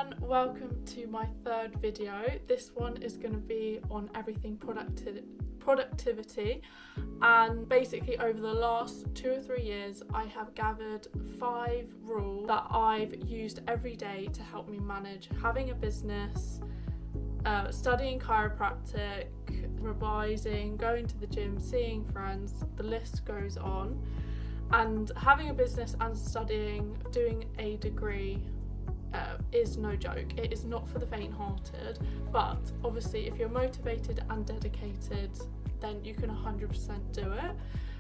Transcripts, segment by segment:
everyone, welcome to my third video. This one is going to be on everything productivity, and basically over the last 2 or 3 years I have gathered 5 rules that I've used every day to help me manage having a business, studying chiropractic, revising, going to the gym, seeing friends, the list goes on. And having a business and studying, doing a degree is no joke. It is not for the faint-hearted, but obviously if you're motivated and dedicated, then you can 100% do it.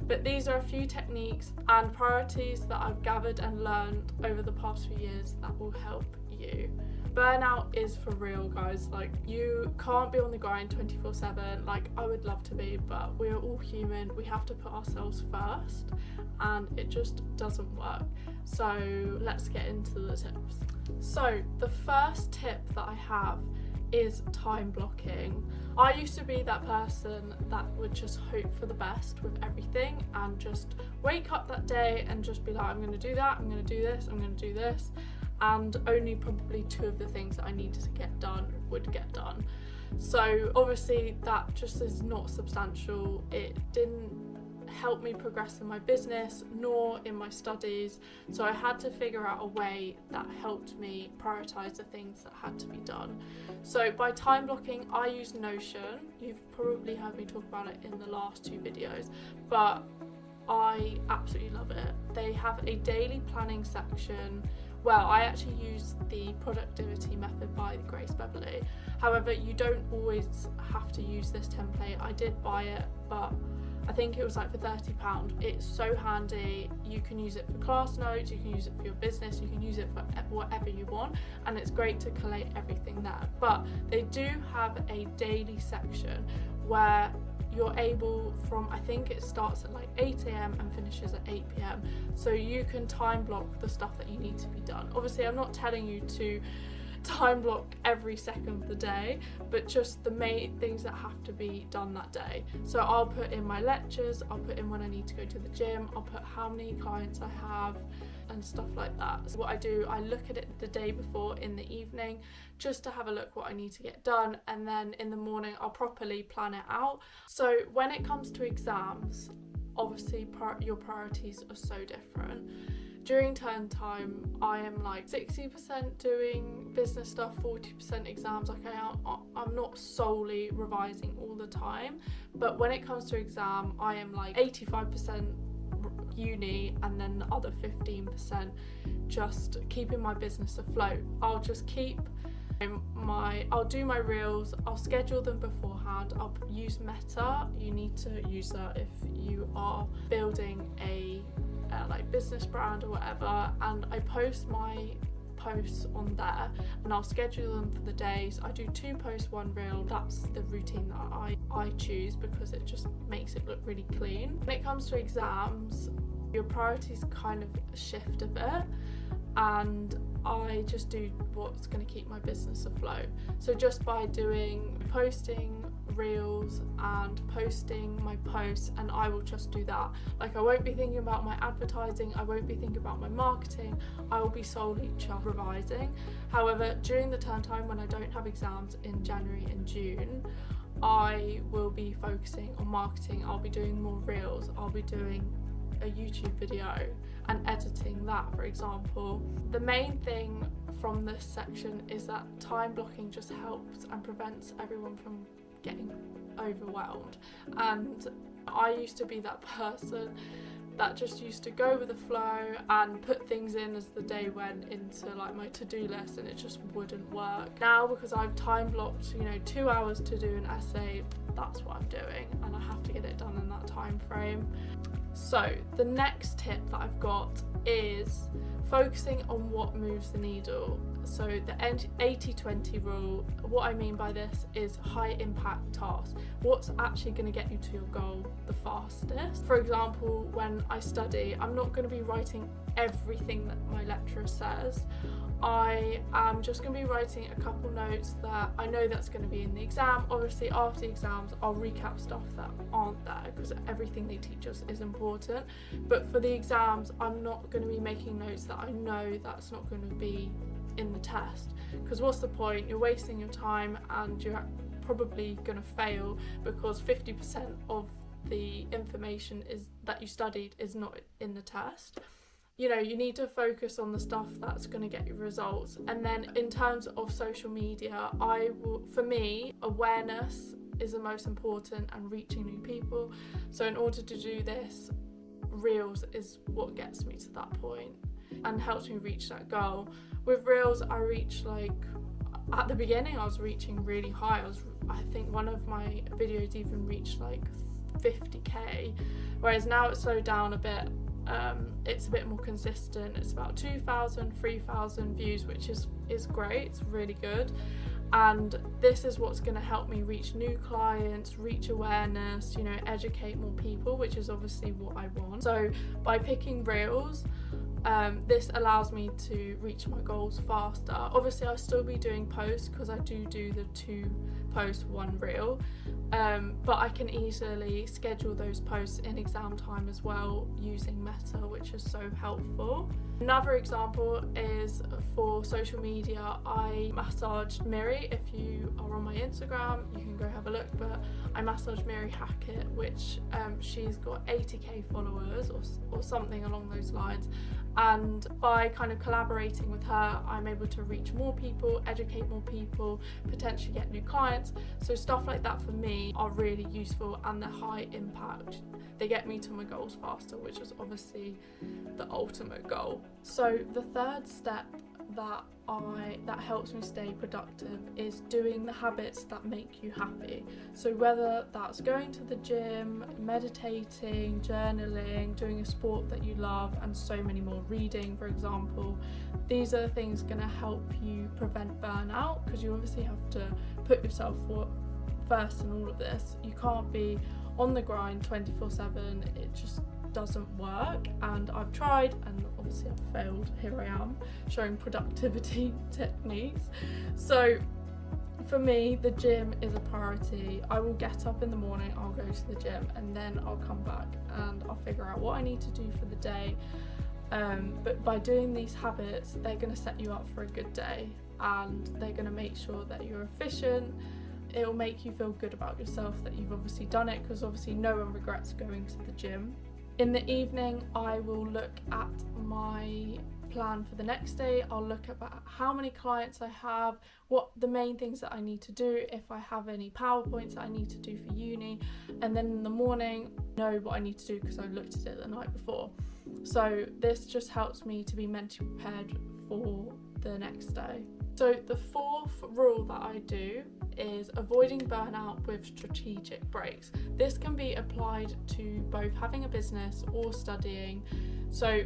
But these are a few techniques and priorities that I've gathered and learned over the past few years that will help you. Burnout is for real, guys. Like, you can't be on the grind 24/7. Like, I would love to be, but we're all human. We have to put ourselves first, and it just doesn't work. So let's get into the tips. So the first tip that I have is time blocking. I used to be that person that would just hope for the best with everything and just wake up that day and just be like, I'm going to do that, I'm going to do this, I'm going to do this, and only probably 2 of the things that I needed to get done would get done. So obviously that just is not substantial. It didn't help me progress in my business nor in my studies, so I had to figure out a way that helped me prioritize the things that had to be done. So by time blocking, I use Notion. You've probably heard me talk about it in the last 2 videos, but I absolutely love it. They have a daily planning section. Well, I actually use the productivity method by Grace Beverley. However, you don't always have to use this template. I did buy it, but I think it was like for £30. It's so handy. You can use it for class notes, you can use it for your business, you can use it for whatever you want, and it's great to collate everything there. But they do have a daily section where you're able from, I think it starts at like 8 a.m. and finishes at 8 p.m. So you can time block the stuff that you need to be done. Obviously, I'm not telling you to time block every second of the day, but just the main things that have to be done that day. So I'll put in my lectures, I'll put in when I need to go to the gym, I'll put how many clients I have and stuff like that. So what I do, I look at it the day before in the evening just to have a look what I need to get done, and then in the morning I'll properly plan it out. So when it comes to exams, obviously your priorities are so different. During term time, I am like 60% doing business stuff, 40% exams. Like I'm not solely revising all the time, but when it comes to exam, I am like 85% uni and then the other 15% just keeping my business afloat. I'll just keep I'll do my reels, I'll schedule them beforehand, I'll use Meta. You need to use that if you are building a like business brand or whatever, and I post my posts on there and I'll schedule them for the days. I do 2 posts, 1 reel. That's the routine that I choose because it just makes it look really clean. When it comes to exams, your priorities kind of shift a bit, and I just do what's going to keep my business afloat. So just by posting reels and posting my posts, and I will just do that. Like, I won't be thinking about my advertising, I won't be thinking about my marketing, I will be solely just revising. However, during the term time when I don't have exams in January and June, I will be focusing on marketing. I'll be doing more reels, I'll be doing a YouTube video and editing that, for example. The main thing from this section is that time blocking just helps and prevents everyone from getting overwhelmed. And I used to be that person that just used to go with the flow and put things in as the day went into like my to-do list, and it just wouldn't work. Now, because I've time blocked 2 hours to do an essay, that's what I'm doing, and I have to get it done in that time frame. So the next tip that I've got is focusing on what moves the needle. So the 80-20 rule, what I mean by this is high impact tasks. What's actually going to get you to your goal the fastest? For example, when I study, I'm not going to be writing everything that my lecturer says. I am just going to be writing a couple notes that I know that's going to be in the exam. Obviously after the exams I'll recap stuff that aren't there because everything they teach us is important, but for the exams I'm not going to be making notes that I know that's not going to be in the test, because what's the point? You're wasting your time and you're probably going to fail because 50% of the information is that you studied is not in the test. You know, you need to focus on the stuff that's going to get you results. And then in terms of social media, for me, awareness is the most important and reaching new people. So in order to do this, Reels is what gets me to that point and helps me reach that goal. With Reels, I reach at the beginning I was reaching really high. I think one of my videos even reached 50k, whereas now it's slowed down a bit. It's a bit more consistent. It's about 2,000, 3,000 views, which is great. It's really good, and this is what's going to help me reach new clients, reach awareness, you know, educate more people, which is obviously what I want. So by picking Reels, this allows me to reach my goals faster. Obviously I'll still be doing posts because I do the 2 posts 1 reel, but I can easily schedule those posts in exam time as well using Meta, which is so helpful. Another example is for social media. I massaged Miri. If you are on my Instagram you can go have a look, but I massaged Miri Hackett, which she's got 80k followers or something along those lines, and by kind of collaborating with her I'm able to reach more people, educate more people, potentially get new clients. So stuff like that for me are really useful and they're high impact. They get me to my goals faster, which is obviously the ultimate goal. So the third step that helps me stay productive is doing the habits that make you happy. So whether that's going to the gym, meditating, journaling, doing a sport that you love, and so many more, reading for example, these are the things going to help you prevent burnout, because you obviously have to put yourself first in all of this. You can't be on the grind 24/7. It just doesn't work, and I've tried and obviously I've failed. Here I am showing productivity techniques. So for me the gym is a priority. I will get up in the morning, I'll go to the gym, and then I'll come back and I'll figure out what I need to do for the day. But by doing these habits they're going to set you up for a good day, and they're going to make sure that you're efficient. It will make you feel good about yourself that you've obviously done it, because obviously no one regrets going to the gym. In the evening I will look at my plan for the next day. I'll look at how many clients I have, what the main things that I need to do, if I have any PowerPoints that I need to do for uni, and then in the morning know what I need to do because I looked at it the night before. So this just helps me to be mentally prepared for the next day. So the fourth rule that I do is avoiding burnout with strategic breaks. This can be applied to both having a business or studying. So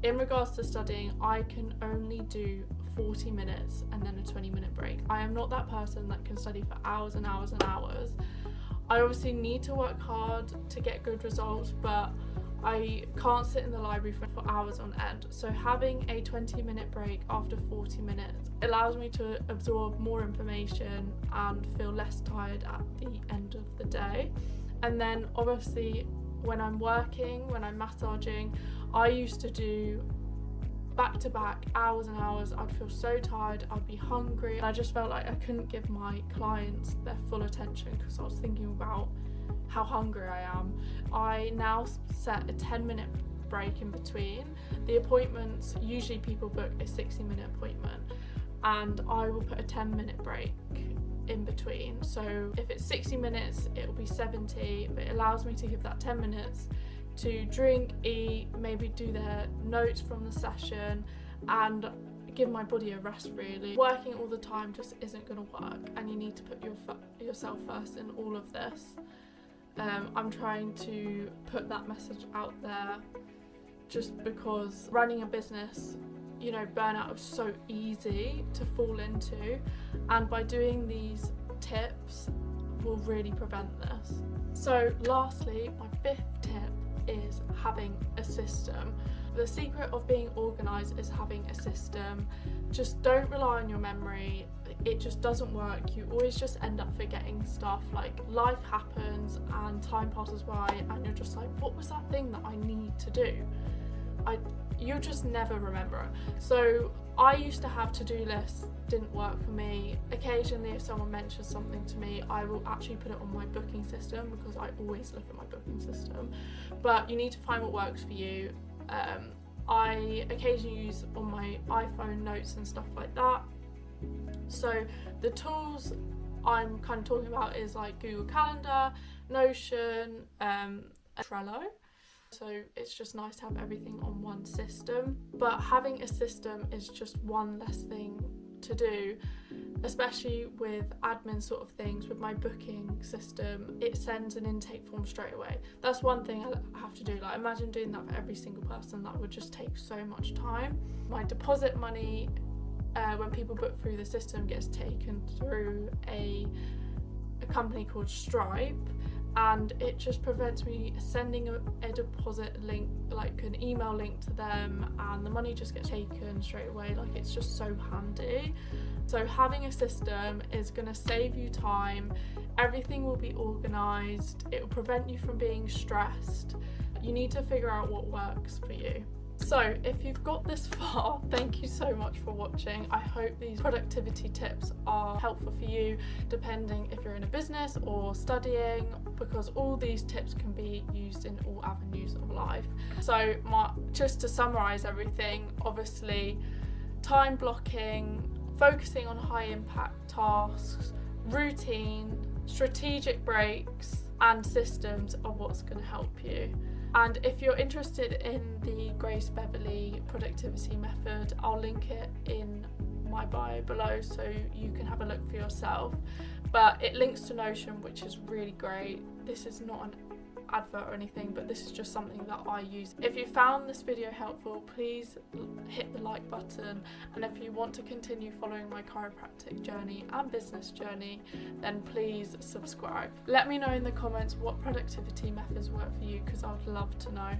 in regards to studying, I can only do 40 minutes and then a 20-minute break. I am not that person that can study for hours and hours and hours. I obviously need to work hard to get good results, but I can't sit in the library for hours on end. So having a 20-minute break after 40 minutes allows me to absorb more information and feel less tired at the end of the day. And then obviously when I'm working, when I'm massaging, I used to do back-to-back hours and hours. I'd feel so tired, I'd be hungry, and I just felt like I couldn't give my clients their full attention because I was thinking about how hungry I am. I now set a 10-minute break in between. The appointments, usually people book a 60-minute appointment, and I will put a 10-minute break in between. So if it's 60 minutes, it will be 70, but it allows me to give that 10 minutes to drink, eat, maybe do their notes from the session, and give my body a rest really. Working all the time just isn't going to work, and you need to put yourself first in all of this. I'm trying to put that message out there just because running a business, you know, burnout is so easy to fall into, and by doing these tips will really prevent this. So lastly, my fifth tip is having a system. The secret of being organised is having a system. Just don't rely on your memory. It just doesn't work. You always just end up forgetting stuff. Like, life happens and time passes by and you're just like, what was that thing that I need to do? You'll just never remember it. So I used to have to-do lists, didn't work for me. Occasionally if someone mentions something to me, I will actually put it on my booking system because I always look at my booking system. But you need to find what works for you. I occasionally use on my iPhone notes and stuff like that. So the tools I'm kind of talking about is like Google Calendar, Notion, Trello. So it's just nice to have everything on one system. But having a system is just one less thing to do, especially with admin sort of things. With my booking system, it sends an intake form straight away. That's one thing I have to do. Like, imagine doing that for every single person. That would just take so much time. My deposit money, when people book through the system, gets taken through a company called Stripe, and it just prevents me sending a deposit link, like an email link to them, and the money just gets taken straight away. Like, it's just so handy. So having a system is going to save you time. Everything will be organised. It will prevent you from being stressed. You need to figure out what works for you. So if you've got this far, thank you so much for watching. I hope these productivity tips are helpful for you, depending if you're in a business or studying, because all these tips can be used in all avenues of life. So just to summarise everything, obviously time blocking, focusing on high impact tasks, routine, strategic breaks, and systems are what's going to help you. And if you're interested in the Grace Beverley productivity method, I'll link it in my bio below so you can have a look for yourself. But it links to Notion, which is really great. This is not an advert or anything, but this is just something that I use. If you found this video helpful, please hit the like button, and if you want to continue following my chiropractic journey and business journey, then please subscribe. Let me know in the comments what productivity methods work for you, because I would love to know.